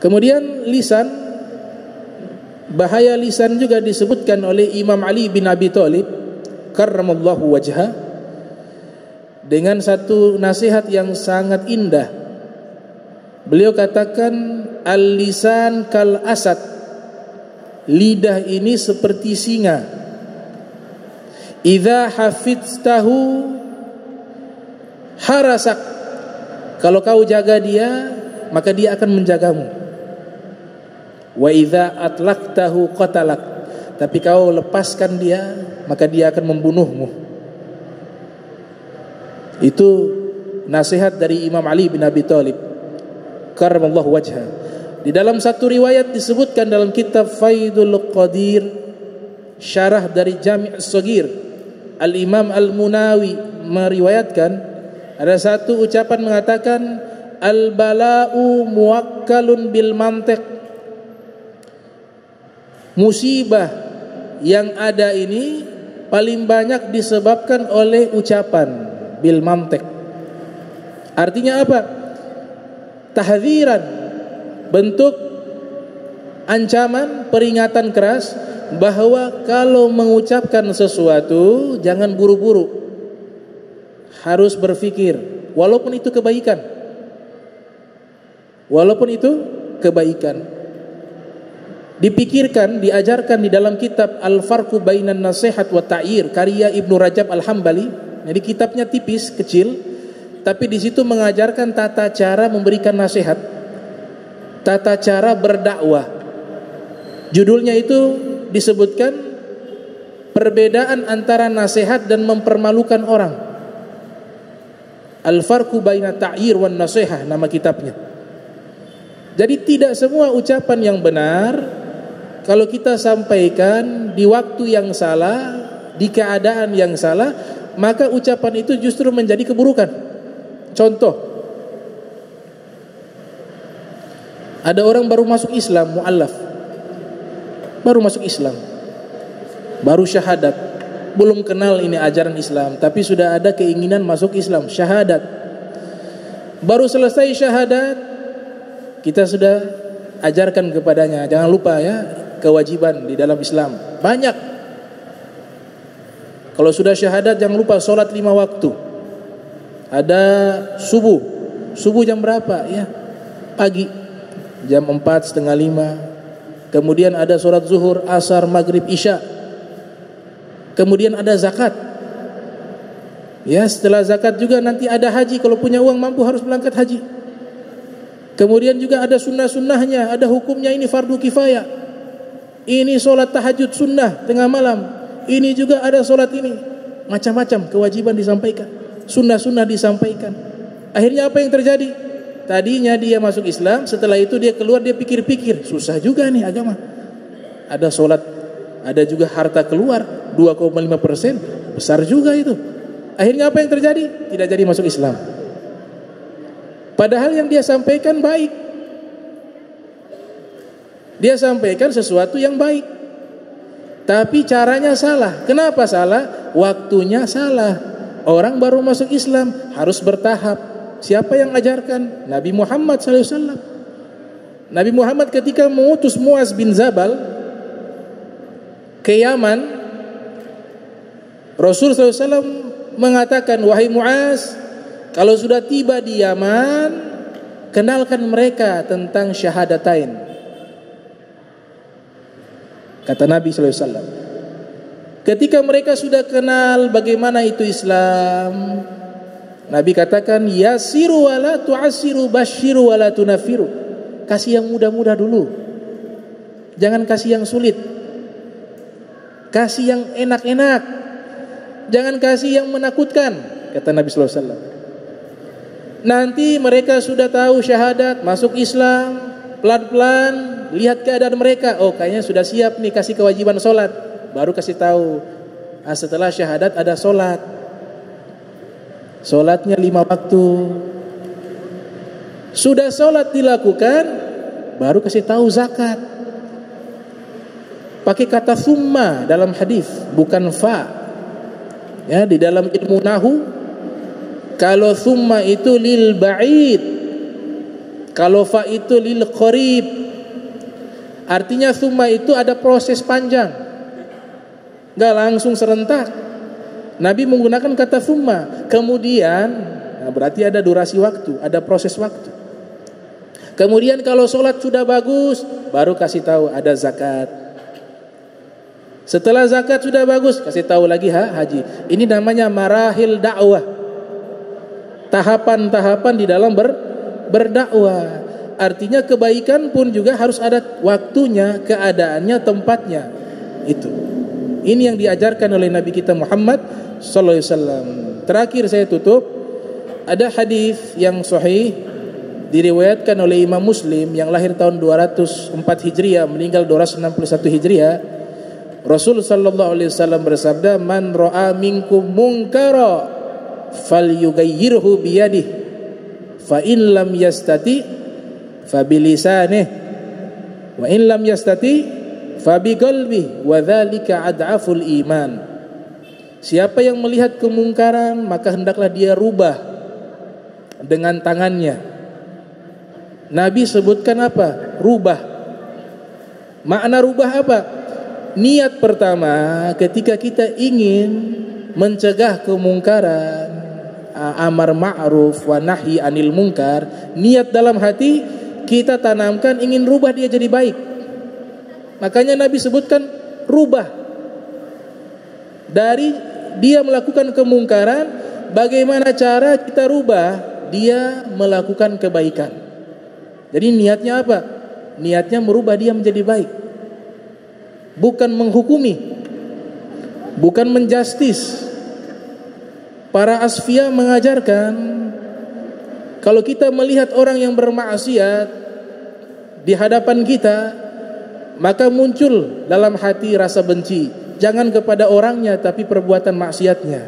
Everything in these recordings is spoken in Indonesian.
Kemudian lisan, bahaya lisan juga disebutkan oleh Imam Ali bin Abi Thalib karramallahu wajha dengan satu nasihat yang sangat indah. Beliau katakan, al-lisan kal asad, lidah ini seperti singa. Idza hafiztahu harasak, kalau kau jaga dia maka dia akan menjagamu. Wa idza atlaqtahu qatalak, tapi kau lepaskan dia maka dia akan membunuhmu. Itu nasihat dari Imam Ali bin Abi Thalib karramallahu wajha. Di dalam satu riwayat disebutkan dalam kitab Faidul Qadir, syarah dari Jami' As-Saghir, Al-Imam Al-Munawi meriwayatkan ada satu ucapan mengatakan, al-bala'u muwakkalun bil mantiq, musibah yang ada ini paling banyak disebabkan oleh ucapan bil mantiq. Artinya apa? Tahdziran, bentuk ancaman, peringatan keras bahwa kalau mengucapkan sesuatu jangan buru-buru, harus berpikir, walaupun itu kebaikan, dipikirkan, diajarkan di dalam kitab Al-Farqu Bainan Nasihat wa Ta'yir karya Ibnu Rajab Al-Hambali. Jadi kitabnya tipis, kecil, tapi di situ mengajarkan tata cara memberikan nasihat, tata cara berdakwah. Judulnya itu disebutkan perbedaan antara nasihat dan mempermalukan orang. Al-Farqu Baina Ta'yir wan Nasihah nama kitabnya. Jadi tidak semua ucapan yang benar kalau kita sampaikan di waktu yang salah, di keadaan yang salah, maka ucapan itu justru menjadi keburukan. Contoh, ada orang baru masuk Islam, mu'allaf, baru masuk Islam, baru syahadat, belum kenal ini ajaran Islam, tapi sudah ada keinginan masuk Islam, syahadat. Baru selesai syahadat, kita sudah ajarkan kepadanya, jangan lupa ya, kewajiban di dalam Islam banyak. Kalau sudah syahadat jangan lupa sholat 5 waktu. Ada subuh jam berapa ya? Pagi jam 4:30. Kemudian ada sholat zuhur, asar, maghrib, isya. Kemudian ada zakat. Ya, setelah zakat juga nanti ada haji, kalau punya uang mampu harus berangkat haji. Kemudian juga ada sunnah-sunnahnya, ada hukumnya, ini fardu kifayah. Ini sholat tahajud sunnah tengah malam. Ini juga ada sholat ini. Macam-macam kewajiban disampaikan, sunnah-sunnah disampaikan. Akhirnya apa yang terjadi? Tadinya dia masuk Islam, setelah itu dia keluar, dia pikir-pikir, susah juga nih agama. Ada sholat, ada juga harta keluar 2,5%, besar juga itu. Akhirnya apa yang terjadi? Tidak jadi masuk Islam. Padahal yang dia sampaikan baik. Dia sampaikan sesuatu yang baik, tapi caranya salah. Kenapa salah? Waktunya salah. Orang baru masuk Islam harus bertahap. Siapa yang ajarkan? Nabi Muhammad SAW. Nabi Muhammad ketika mengutus Muaz bin Zabal ke Yaman, Rasul SAW mengatakan, wahai Muaz, kalau sudah tiba di Yaman, kenalkan mereka tentang syahadatain. Kata Nabi SAW. Ketika mereka sudah kenal bagaimana itu Islam, Nabi katakan, yasiru wala tu'asiru, basyiru wala tunafiru. Kasih yang mudah-mudah dulu, jangan kasih yang sulit. Kasih yang enak-enak, jangan kasih yang menakutkan. Kata Nabi SAW. Nanti mereka sudah tahu syahadat, masuk Islam, pelan-pelan lihat keadaan mereka. Oh, kayaknya sudah siap nih kasih kewajiban sholat. Baru kasih tahu, setelah syahadat ada sholat. Sholatnya 5 waktu. Sudah sholat dilakukan, baru kasih tahu zakat. Pakai kata thumma dalam hadis, bukan fa. Ya, di dalam ilmu nahu, kalau thumma itu lil ba'id, Kalau fa itu lil qarib, artinya tsumma itu ada proses panjang, nggak langsung serentak. Nabi menggunakan kata tsumma, kemudian, nah berarti ada durasi waktu, ada proses waktu. Kemudian kalau sholat sudah bagus, baru kasih tahu ada zakat. Setelah zakat sudah bagus, kasih tahu lagi haji. Ini namanya marahil dakwah, tahapan-tahapan di dalam berdakwah. Artinya kebaikan pun juga harus ada waktunya, keadaannya, tempatnya. Itu. Ini yang diajarkan oleh Nabi kita Muhammad sallallahu alaihi wasallam. Terakhir saya tutup, ada hadis yang sahih diriwayatkan oleh Imam Muslim yang lahir tahun 204 Hijriah, meninggal 261 Hijriah. Rasul sallallahu alaihi wasallam bersabda, "Man ra'a minkum munkara falyughayyirhu biyadihi, fa in lam yastati fabilisanih, wa in lam yastati fabiqalbihi, wa dzalika ad'aful iman." Siapa yang melihat kemungkaran, maka hendaklah dia rubah dengan tangannya. Nabi sebutkan apa? Rubah. Makna rubah apa? Niat pertama ketika kita ingin mencegah kemungkaran, amar ma'ruf wa nahi anil munkar, niat dalam hati kita tanamkan ingin rubah dia jadi baik. Makanya Nabi sebutkan rubah. Dari dia melakukan kemungkaran, bagaimana cara kita rubah dia melakukan kebaikan. Jadi niatnya apa? Niatnya merubah dia menjadi baik. Bukan menghukumi, bukan menjustis. Para asfiya mengajarkan, kalau kita melihat orang yang bermaksiat di hadapan kita, maka muncul dalam hati rasa benci, jangan kepada orangnya tapi perbuatan maksiatnya.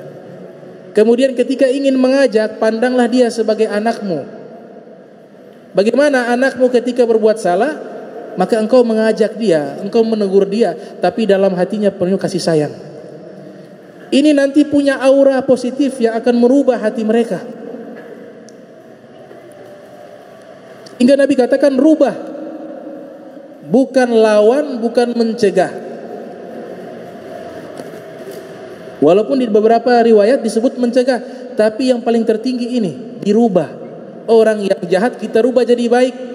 Kemudian ketika ingin mengajak, pandanglah dia sebagai anakmu. Bagaimana anakmu ketika berbuat salah, maka engkau mengajak dia, engkau menegur dia, tapi dalam hatinya penuh kasih sayang. Ini nanti punya aura positif yang akan merubah hati mereka. Hingga Nabi katakan rubah, bukan lawan, bukan mencegah. Walaupun di beberapa riwayat disebut mencegah, tapi yang paling tertinggi ini dirubah. Orang yang jahat kita rubah jadi baik.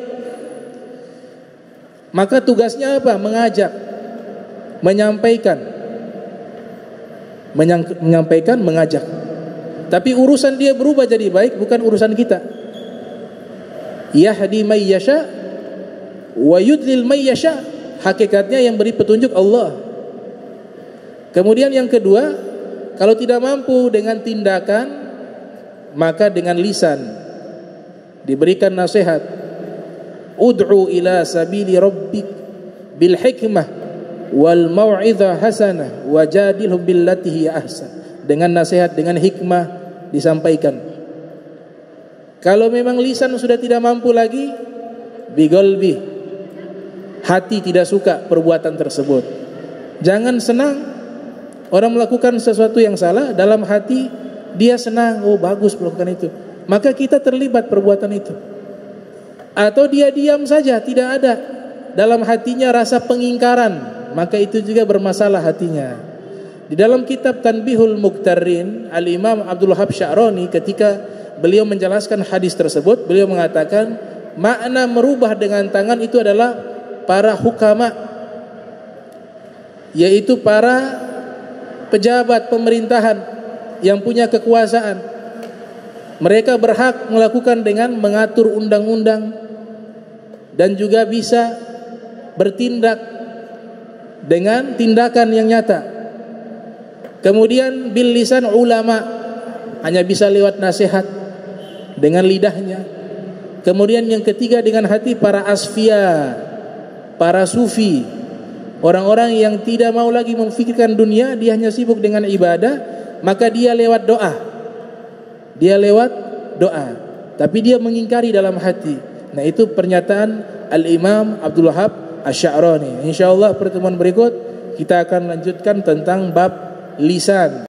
Maka tugasnya apa? Mengajak, menyampaikan, mengajak. Tapi urusan dia berubah jadi baik bukan urusan kita. Yahdi may yasha wa yudlil may yasha. Hakikatnya yang beri petunjuk Allah. Kemudian yang kedua, kalau tidak mampu dengan tindakan, maka dengan lisan diberikan nasihat. Ud'u ila sabili rabbik bil hikmah wal mau'izah hasanah wajadilhum billati hiya ahsan. Dengan nasihat, dengan hikmah disampaikan. Kalau memang lisan sudah tidak mampu lagi, biqalbi, hati tidak suka perbuatan tersebut. Jangan senang orang melakukan sesuatu yang salah, dalam hati dia senang, oh bagus melakukan itu, maka kita terlibat perbuatan itu. Atau dia diam saja, tidak ada dalam hatinya rasa pengingkaran, maka itu juga bermasalah hatinya. Di dalam kitab Tanbihul Muqtarrin, Al-Imam Abdul Wahab Sya'rani ketika beliau menjelaskan hadis tersebut, beliau mengatakan makna merubah dengan tangan itu adalah para hukama, yaitu para pejabat pemerintahan yang punya kekuasaan. Mereka berhak melakukan dengan mengatur undang-undang dan juga bisa bertindak dengan tindakan yang nyata. Kemudian bil lisan ulama, hanya bisa lewat nasihat dengan lidahnya. Kemudian yang ketiga dengan hati para asfiya, para sufi, orang-orang yang tidak mau lagi memfikirkan dunia, dia hanya sibuk dengan ibadah, maka dia lewat doa. Dia lewat doa, tapi dia mengingkari dalam hati. Nah, itu pernyataan Al-Imam Abdul Wahab Asy-Sya'rani. Insyaallah pertemuan berikut kita akan lanjutkan tentang bab lisan.